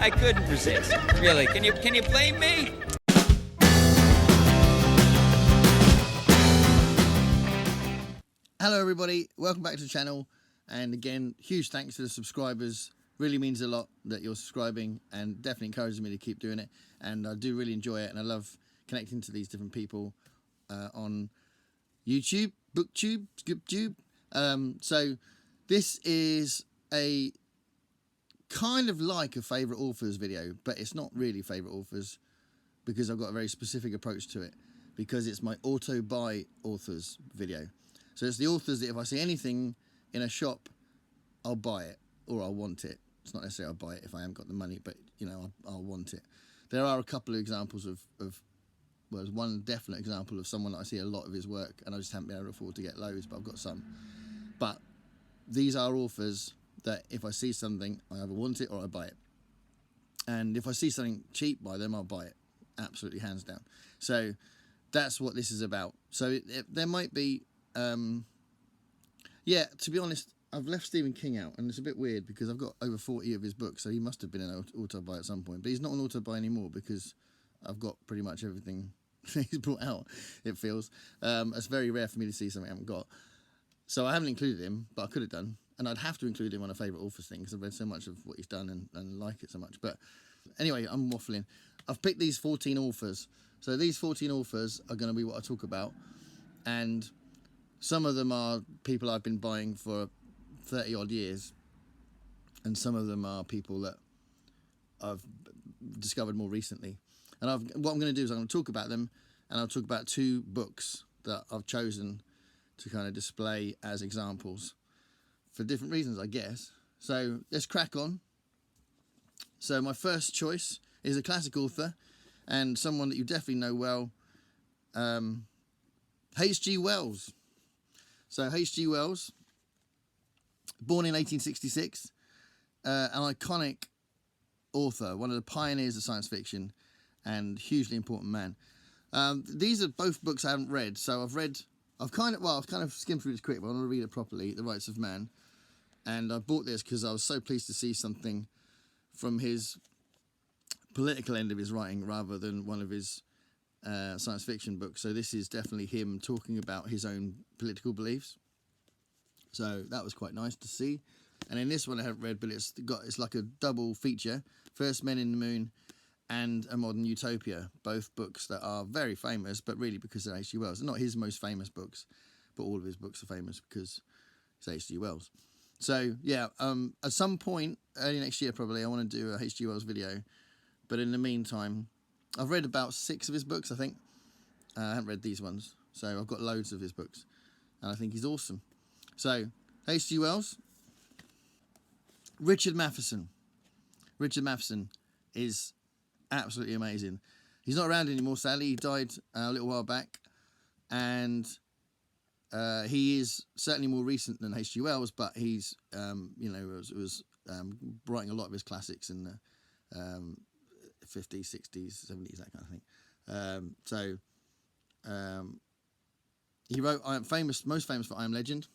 I couldn't resist. Really, can you blame me? Hello everybody, welcome back to the channel, and again, huge thanks to the subscribers. Really means a lot that you're subscribing, and definitely encourages me to keep doing it, and I do really enjoy it, and I love connecting to these different people on YouTube, BookTube, ScriptTube. So this is a kind of like a favourite authors video, but it's not really favourite authors because I've got a very specific approach to it, because it's my auto buy authors video. So it's the authors that if I see anything in a shop, I'll buy it, or I'll want it. It's not necessarily I'll buy it if I haven't got the money, but you know, I'll want it. There are a couple of examples of well, there's one definite example of someone that I see a lot of his work, and I just haven't been able to afford to get loads, but I've got some. But these are authors that if I see something, I either want it or I buy it. And if I see something cheap by them, I'll buy it. Absolutely, hands down. So that's what this is about. So there might be... yeah, to be honest, I've left Stephen King out, and it's a bit weird because I've got over 40 of his books, so he must have been an auto buy at some point. But he's not an auto buy anymore because I've got pretty much everything he's brought out, it feels. It's very rare for me to see something I haven't got. So I haven't included him, but I could have done. And I'd have to include him on a favourite authors thing because I've read so much of what he's done and like it so much. But anyway, I'm waffling. I've picked these 14 authors. So these 14 authors are going to be what I talk about. And some of them are people I've been buying for 30 odd years, and some of them are people that I've discovered more recently. And what I'm going to do is I'm going to talk about them, and I'll talk about two books that I've chosen to kind of display as examples for different reasons, I guess. So let's crack on. So my first choice is a classic author and someone that you definitely know well, H.G. Wells. So H.G. Wells, born in 1866, an iconic author, one of the pioneers of science fiction, and hugely important man. These are both books I haven't read, so I've kind of skimmed through this quick, but I want to read it properly. The Rights of Man, and I bought this because I was so pleased to see something from his political end of his writing rather than one of his science fiction books. So this is definitely him talking about his own political beliefs. So that was quite nice to see. And in this one I haven't read, but it's like a double feature: First Men in the Moon and A Modern Utopia. Both books that are very famous, but really because they're H.G. Wells. They're not his most famous books, but all of his books are famous because it's H.G. Wells. So yeah, at some point early next year probably I want to do a H.G. Wells video. But in the meantime, I've read about 6 of his books, I think. I haven't read these ones, so I've got loads of his books, and I think he's awesome. So, H.G. Wells. Richard Matheson. Richard Matheson is absolutely amazing. He's not around anymore, sadly. He died a little while back, and he is certainly more recent than H.G. Wells, but he's, was writing a lot of his classics in the 50s, 60s, 70s, that kind of thing. He wrote most famous for I Am Legend,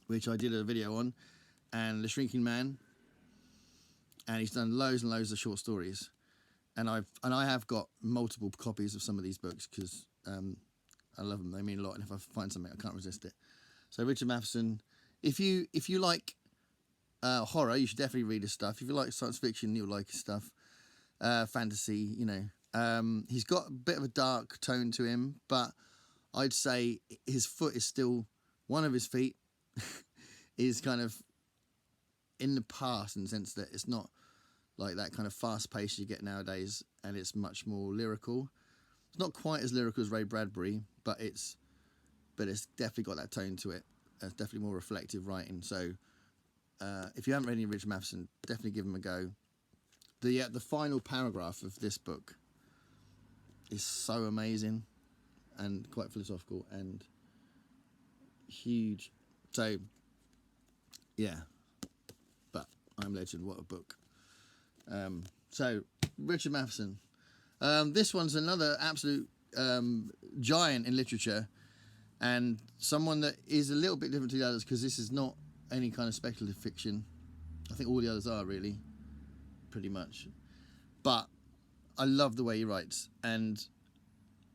which I did a video on, and The Shrinking Man, and he's done loads and loads of short stories, and I have got multiple copies of some of these books because I love them. They mean a lot, and if I find something, I can't resist it. So Richard Matheson, if you like horror, you should definitely read his stuff. If you like science fiction, you'll like his stuff. Fantasy, you know. He's got a bit of a dark tone to him, but I'd say his foot is still, one of his feet is kind of in the past, in the sense that it's not like that kind of fast pace you get nowadays, and it's much more lyrical. It's not quite as lyrical as Ray Bradbury, but it's definitely got that tone to it. It's definitely more reflective writing. So if you haven't read any Richard Matheson, definitely give him a go. The final paragraph of this book is so amazing and quite philosophical and huge. So yeah, but I Am Legend, what a book. So Richard Matheson, this one's another absolute giant in literature, and someone that is a little bit different to the others because this is not any kind of speculative fiction. I think all the others are, really. pretty much. But I love the way he writes, and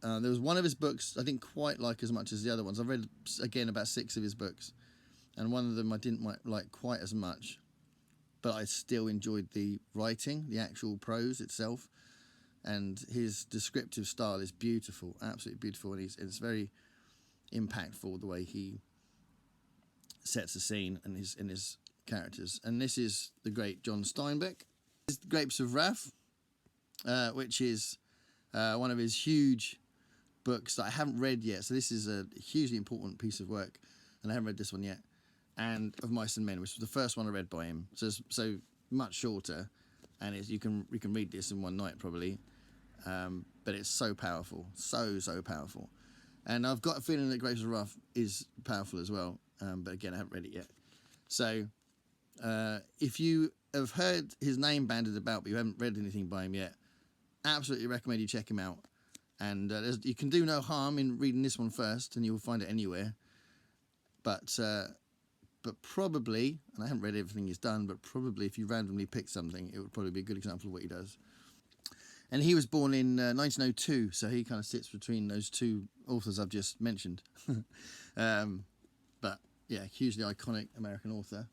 there was one of his books I didn't quite like as much as the other ones. I've read, again, about 6 of his books, and one of them I didn't like quite as much, but I still enjoyed the writing, the actual prose itself, and his descriptive style is beautiful, absolutely beautiful, and it's very impactful the way he sets the scene and his characters. And this is the great John Steinbeck. This is Grapes of Wrath, which is one of his huge books that I haven't read yet. So this is a hugely important piece of work, and I haven't read this one yet. And Of Mice and Men, which was the first one I read by him. So much shorter, and you can read this in one night probably. But it's so powerful, so powerful. And I've got a feeling that Grapes of Wrath is powerful as well. But again, I haven't read it yet. So if you have heard his name bandied about, but you haven't read anything by him yet, absolutely recommend you check him out. And you can do no harm in reading this one first, and you'll find it anywhere. But probably, and I haven't read everything he's done, but probably if you randomly pick something, it would probably be a good example of what he does. And he was born in 1902, so he kind of sits between those two authors I've just mentioned. But yeah, hugely iconic American author.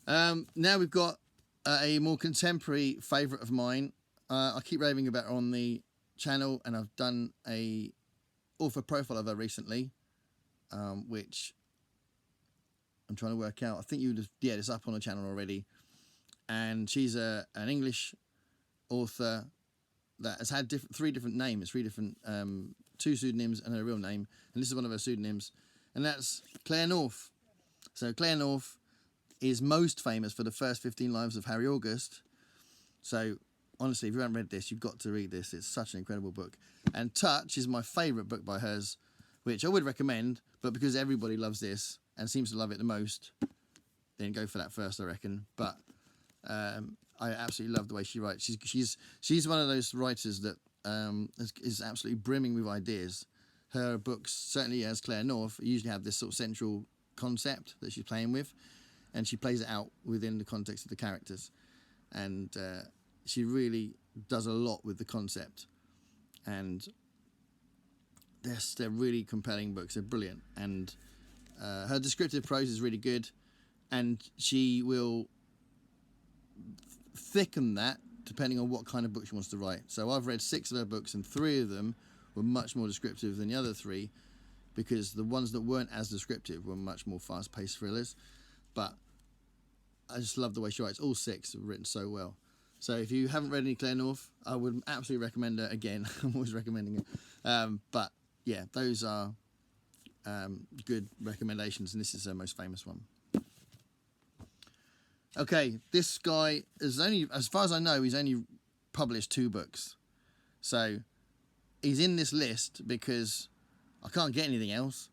Now we've got a more contemporary favourite of mine. I keep raving about her on the channel, and I've done a author profile of her recently, which I'm trying to work out. I think it's up on the channel already. And she's an English author that has had 3 different names, 2 pseudonyms and her real name. And this is one of her pseudonyms, and that's Claire North. So Claire North is most famous for the first 15 lives of Harry August. So honestly, if you haven't read this, you've got to read this. It's such an incredible book. And Touch is my favourite book by hers, which I would recommend, but because everybody loves this and seems to love it the most, then go for that first, I reckon. But I absolutely love the way she writes. She's one of those writers that is absolutely brimming with ideas. Her books, certainly as Claire North, usually have this sort of central concept that she's playing with, and she plays it out within the context of the characters. And she really does a lot with the concept. And they're really compelling books. They're brilliant. And her descriptive prose is really good, and she will thicken that depending on what kind of book she wants to write. So I've read 6 of her books, and 3 of them were much more descriptive than the other 3, because the ones that weren't as descriptive were much more fast-paced thrillers. But I just love the way she writes. All 6 are written so well. So if you haven't read any Claire North, I would absolutely recommend her again. I'm always recommending it. But yeah, those are good recommendations, and this is her most famous one. Okay, this guy is only, as far as I know, he's only published 2 books. So he's in this list because I can't get anything else.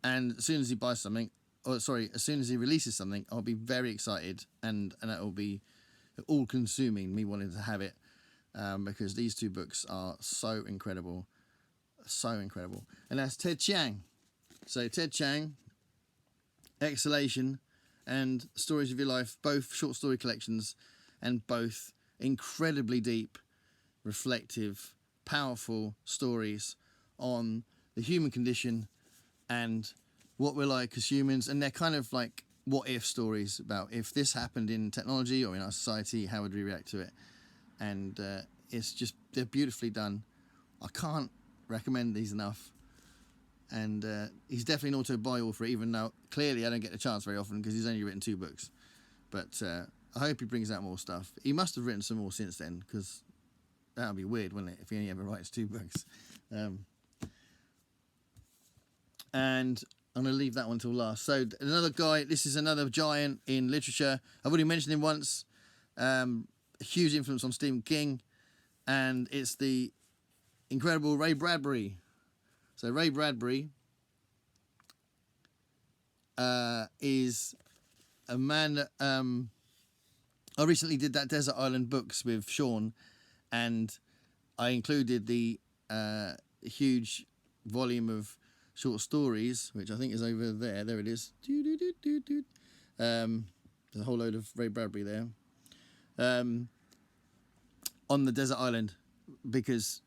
And as soon as he buys something, as soon as he releases something, I'll be very excited, and it'll be all-consuming, me wanting to have it, because these 2 books are so incredible. So incredible. And that's Ted Chiang. So Ted Chiang, Exhalation, and Stories of Your Life, both short story collections, and both incredibly deep, reflective, powerful stories on the human condition and what we're like as humans. And they're kind of like what-if stories about if this happened in technology or in our society, how would we react to it? And they're beautifully done. I can't recommend these enough. And he's definitely an auto-buy author, even though clearly I don't get the chance very often because he's only written 2 books. But I hope he brings out more stuff. He must have written some more since then, because that would be weird, wouldn't it, if he only ever writes 2 books. And I'm going to leave that one till last. So another guy, this is another giant in literature. I've already mentioned him once. A huge influence on Stephen King. And it's the incredible Ray Bradbury. So Ray Bradbury is a man that I recently did that Desert Island Books with Sean, and I included the huge volume of short stories, which I think is over there. There it is. There's a whole load of Ray Bradbury there. on the desert island, because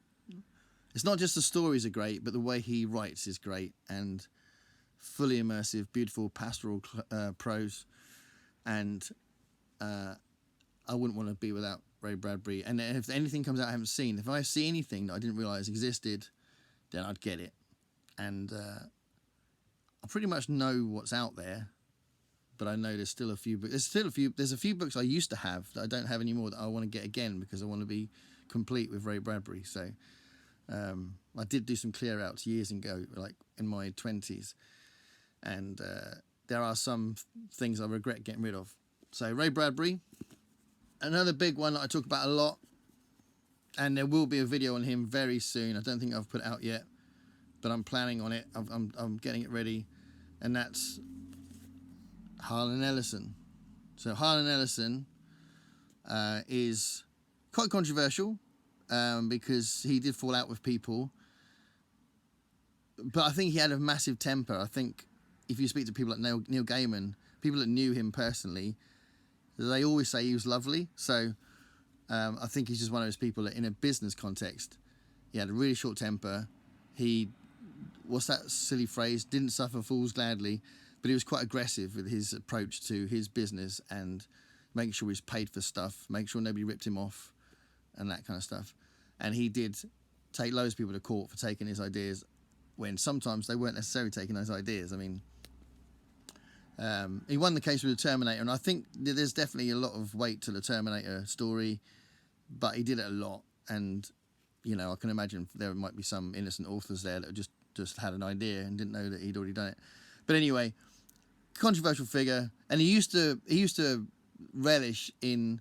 it's not just the stories are great, but the way he writes is great, and fully immersive, beautiful pastoral prose. And I wouldn't want to be without Ray Bradbury. And if anything comes out I haven't seen, if I see anything that I didn't realise existed, then I'd get it. And I pretty much know what's out there, but I know there's still a few books. There's a few books I used to have that I don't have anymore that I want to get again, because I want to be complete with Ray Bradbury. So I did do some clear outs years ago, like in my 20s, and there are some things I regret getting rid of. So Ray Bradbury, another big one that I talk about a lot, and there will be a video on him very soon. I don't think I've put it out yet, but I'm planning on it. I'm getting it ready, and that's Harlan Ellison. So Harlan Ellison is quite controversial because he did fall out with people, but I think he had a massive temper. I think if you speak to people like Neil Gaiman, people that knew him personally, they always say he was lovely. So I think he's just one of those people that in a business context, he had a really short temper. He, what's that silly phrase, didn't suffer fools gladly, but he was quite aggressive with his approach to his business and making sure he was paid for stuff, making sure nobody ripped him off and that kind of stuff. And he did take loads of people to court for taking his ideas when sometimes they weren't necessarily taking those ideas. I mean, he won the case with the Terminator, and I think there's definitely a lot of weight to the Terminator story, but he did it a lot. And, you know, I can imagine there might be some innocent authors there that just had an idea and didn't know that he'd already done it. But anyway, controversial figure, and he used to relish in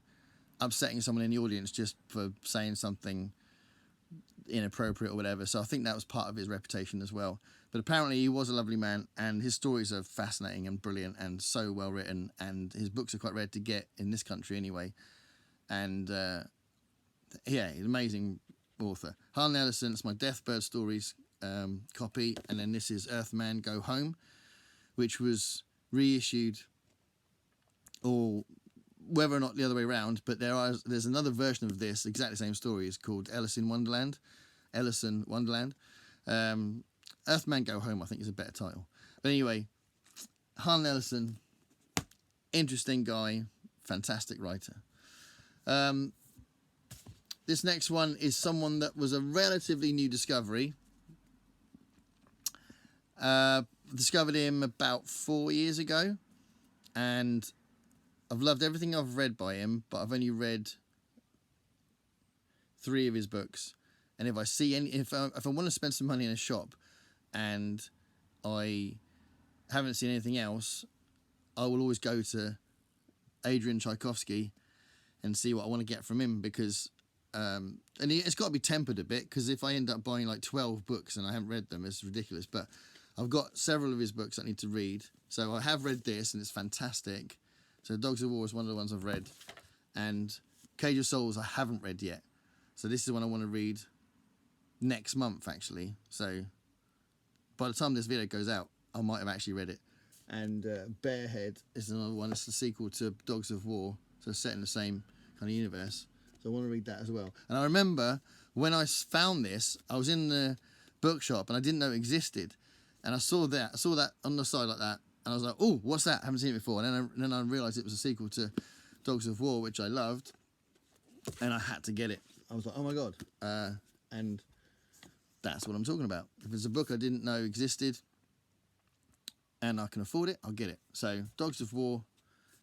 upsetting someone in the audience just for saying something inappropriate or whatever. So I think that was part of his reputation as well. But apparently he was a lovely man, and his stories are fascinating and brilliant and so well written, and his books are quite rare to get in this country anyway. And yeah, he's an amazing author. Harlan Ellison, it's my Deathbird Stories copy, and then this is Earthman Go Home, which was reissued, or whether or not the other way around, but there's another version of this, exactly the same story. It's called Ellison Wonderland. Earthman Go Home, I think, is a better title. But anyway, Harlan Ellison, interesting guy, fantastic writer. This next one is someone that was a relatively new discovery. Discovered him about 4 years ago, and I've loved everything I've read by him, but I've only read 3 of his books. And if I see if I want to spend some money in a shop and I haven't seen anything else, I will always go to Adrian Tchaikovsky and see what I want to get from him, because it's got to be tempered a bit, because if I end up buying like 12 books and I haven't read them, it's ridiculous. But I've got several of his books I need to read. So I have read this, and it's fantastic. So Dogs of War is one of the ones I've read. And Cage of Souls I haven't read yet. So this is one I want to read next month, actually. So by the time this video goes out, I might have actually read it. And Bearhead is another one. It's the sequel to Dogs of War. So it's set in the same kind of universe. So I want to read that as well. And I remember when I found this, I was in the bookshop and I didn't know it existed. And I saw that on the side like that. And I was like, oh, what's that? I haven't seen it before. And then I realised it was a sequel to Dogs of War, which I loved. And I had to get it. I was like, oh my God. And that's what I'm talking about. If it's a book I didn't know existed and I can afford it, I'll get it. So Dogs of War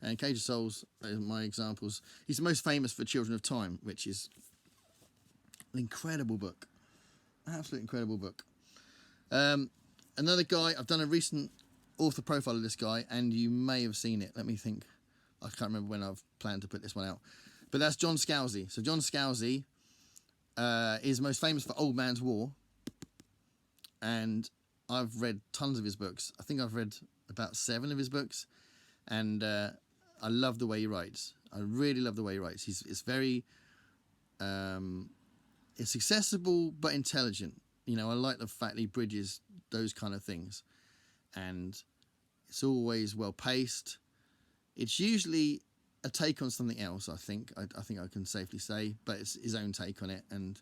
and Cage of Souls are my examples. He's the most famous for Children of Time, which is an incredible book. Absolutely incredible book. Another guy, I've done a recent author profile of this guy, and you may have seen it. Let me think. I can't remember when I've planned to put this one out. But that's John Scalzi. So John Scalzi is most famous for Old Man's War. And I've read tons of his books. I think I've read about 7 of his books. And I love the way he writes. I really love the way he writes. It's very... it's accessible but intelligent. You know, I like the fact that he bridges those kind of things. And it's always well paced. It's usually a take on something else, I think. I think I can safely say, but it's his own take on it. And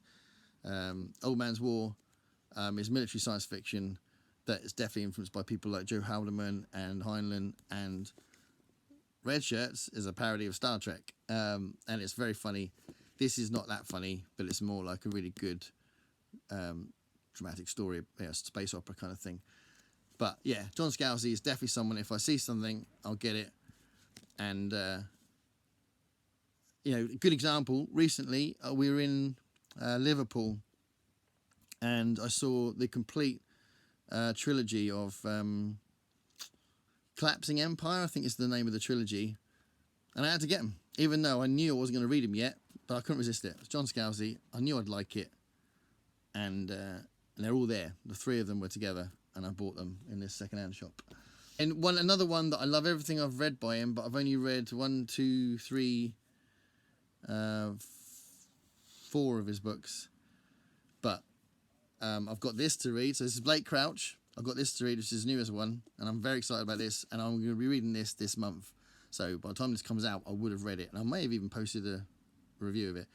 Old Man's War is military science fiction that is definitely influenced by people like Joe Haldeman and Heinlein, and Red Shirts is a parody of Star Trek, and it's very funny. This is not that funny, but it's more like a really good dramatic story, space opera kind of thing. But yeah, John Scalzi is definitely someone, if I see something, I'll get it. And good example, recently we were in Liverpool, and I saw the complete trilogy of Collapsing Empire, I think is the name of the trilogy, and I had to get them, even though I knew I wasn't going to read them yet, but I couldn't resist it. It's John Scalzi, I knew I'd like it, and they're all there. The three of them were together, and I bought them in this second-hand shop. And another one that I love everything I've read by him, but I've only read 4 of his books, but I've got this to read. So this is Blake Crouch. I've got this to read, which is his newest one, and I'm very excited about this, and I'm going to be reading this month. So by the time this comes out, I would have read it, and I may have even posted a review of it,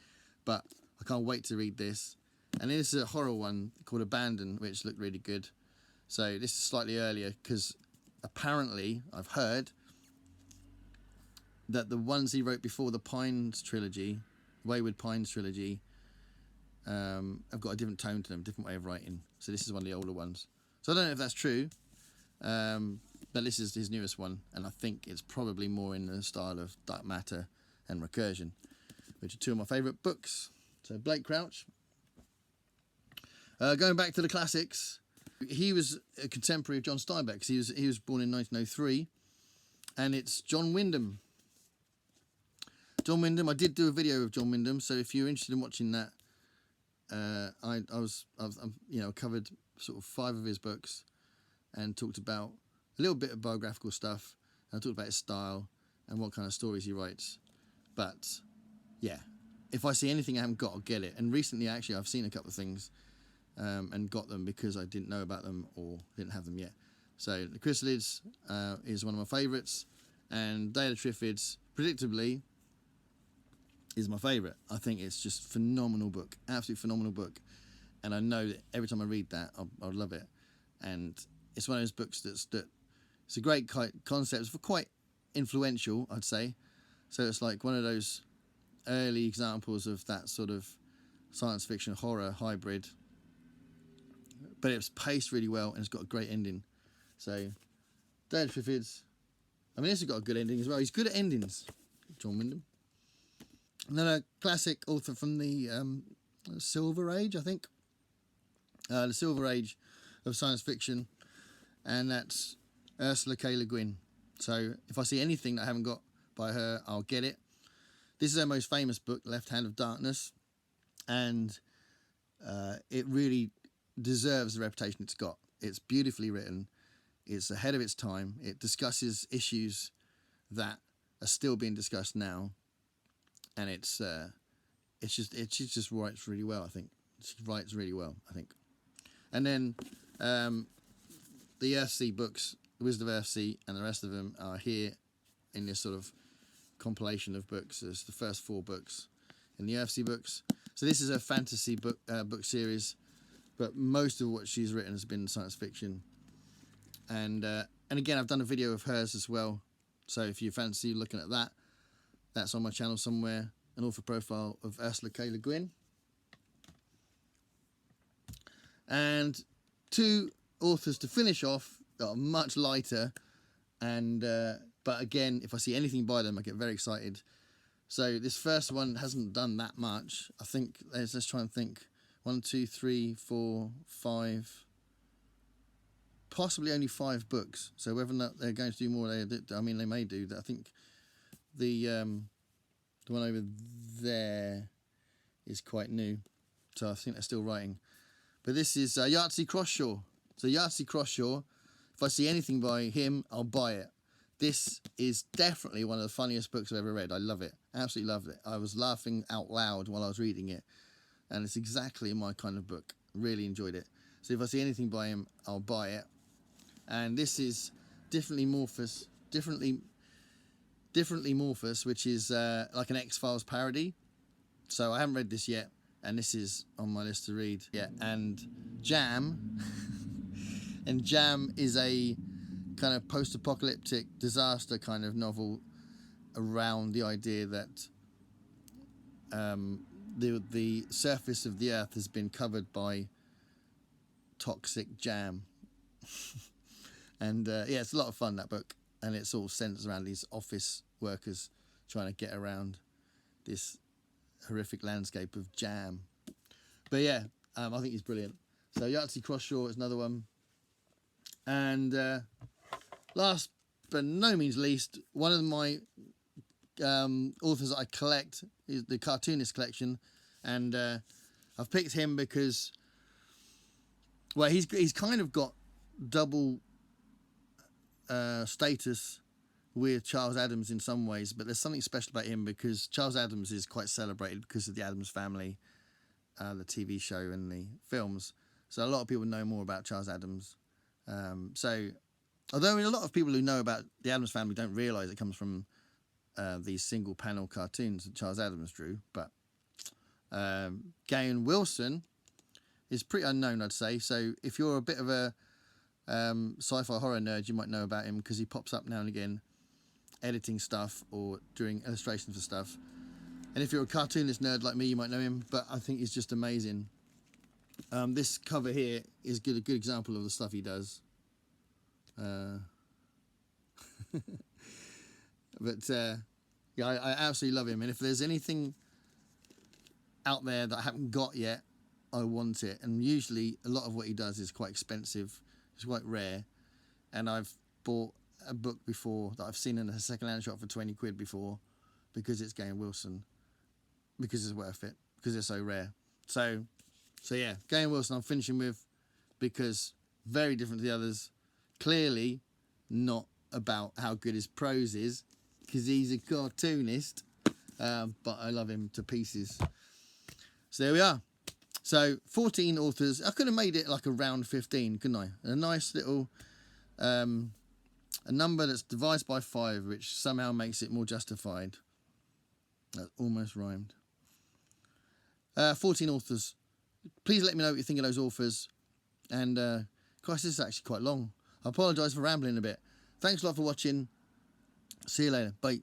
but I can't wait to read this. And this is a horror one called Abandon, which looked really good. So this is slightly earlier, because apparently I've heard that the ones he wrote before the Pines trilogy, Wayward Pines trilogy, have got a different tone to them, different way of writing. So this is one of the older ones. So I don't know if that's true, but this is his newest one, and I think it's probably more in the style of Dark Matter and Recursion, which are two of my favourite books. So Blake Crouch. Going back to the classics, he was a contemporary of John Steinbeck, because he was born in 1903, and it's John Wyndham. John Wyndham, I did do a video of John Wyndham, so if you're interested in watching that, I covered sort of 5 of his books and talked about a little bit of biographical stuff, and I talked about his style and what kind of stories he writes. But yeah, if I see anything I haven't got, I'll get it. And recently, actually, I've seen a couple of things and got them because I didn't know about them or didn't have them yet. So The Chrysalids is one of my favourites, and Day of the Triffids, predictably, is my favourite. I think it's just a phenomenal book, absolutely phenomenal book, and I know that every time I read that, I'll love it. And it's one of those books that it's a great concept. It's quite influential, I'd say. So it's like one of those early examples of that sort of science fiction horror hybrid, but it's paced really well and it's got a great ending. So Day of the Triffids, I mean, this has got a good ending as well. He's good at endings, John Wyndham. Another classic author from the Silver Age, I think. The Silver Age of science fiction, and that's Ursula K Le Guin. So if I see anything that I haven't got by her, I'll get it. This is her most famous book, Left Hand of Darkness, and it really deserves the reputation it's got. It's beautifully written. It's ahead of its time. It discusses issues that are still being discussed now, and she just writes really well. I think she writes really well. I think, and then the Earthsea books, The Wizard of Earthsea, and the rest of them are here in this sort of compilation of books. There's the first 4 books in the Earthsea books. So this is a fantasy book series, but most of what she's written has been science fiction. And again, I've done a video of hers as well. So if you fancy looking at that, that's on my channel somewhere. An author profile of Ursula K Le Guin. And 2 authors to finish off that are much lighter, and but again, if I see anything by them, I get very excited. So this first one hasn't done that much. I think let's try and think. 1, 2, 3, 4, 5, possibly only 5 books. So whether or not they're going to do more, they may do. I think the one over there is quite new, so I think they're still writing. But this is Yahtzee Crossshaw. So Yahtzee Crossshaw, if I see anything by him, I'll buy it. This is definitely one of the funniest books I've ever read. I love it. Absolutely loved it. I was laughing out loud while I was reading it. And it's exactly my kind of book. Really enjoyed it. So if I see anything by him, I'll buy it. And this is differently Differently Morphous, which is like an X-Files parody. So I haven't read this yet, and this is on my list to read. Yeah, and Jam. And Jam is a kind of post-apocalyptic disaster kind of novel around the idea that the surface of the earth has been covered by toxic jam. And yeah, it's a lot of fun, that book, and it's all centered around these office workers trying to get around this horrific landscape of jam. But yeah, I think he's brilliant. So Yahtzee Crossshaw is another one. And last but no means least, one of my authors that I collect is the cartoonist collection, and I've picked him because, well, he's kind of got double status with Charles Addams in some ways, but there's something special about him because Charles Addams is quite celebrated because of the Addams Family, the TV show and the films. So a lot of people know more about Charles Addams. So although a lot of people who know about the Addams Family don't realise it comes from these single panel cartoons that Charles Addams drew, but Gavin Wilson is pretty unknown, I'd say. So if you're a bit of a sci-fi horror nerd, you might know about him because he pops up now and again editing stuff or doing illustrations for stuff. And if you're a cartoonist nerd like me, you might know him, but I think he's just amazing. This cover here is a good example of the stuff he does. But yeah, I absolutely love him, and if there's anything out there that I haven't got yet, I want it. And usually a lot of what he does is quite expensive, it's quite rare, and I've bought a book before that I've seen in a second-hand shop for 20 quid before because it's Gavin Wilson, because it's worth it, because it's so rare. So yeah, Gavin Wilson I'm finishing with because very different to the others. Clearly not about how good his prose is, because he's a cartoonist, but I love him to pieces. So there we are. So 14 authors. I could have made it like around 15, couldn't I? A nice little a number that's divided by 5, which somehow makes it more justified. That almost rhymed. 14 authors. Please let me know what you think of those authors. And Christ, this is actually quite long. I apologise for rambling a bit. Thanks a lot for watching. See you later. Bye.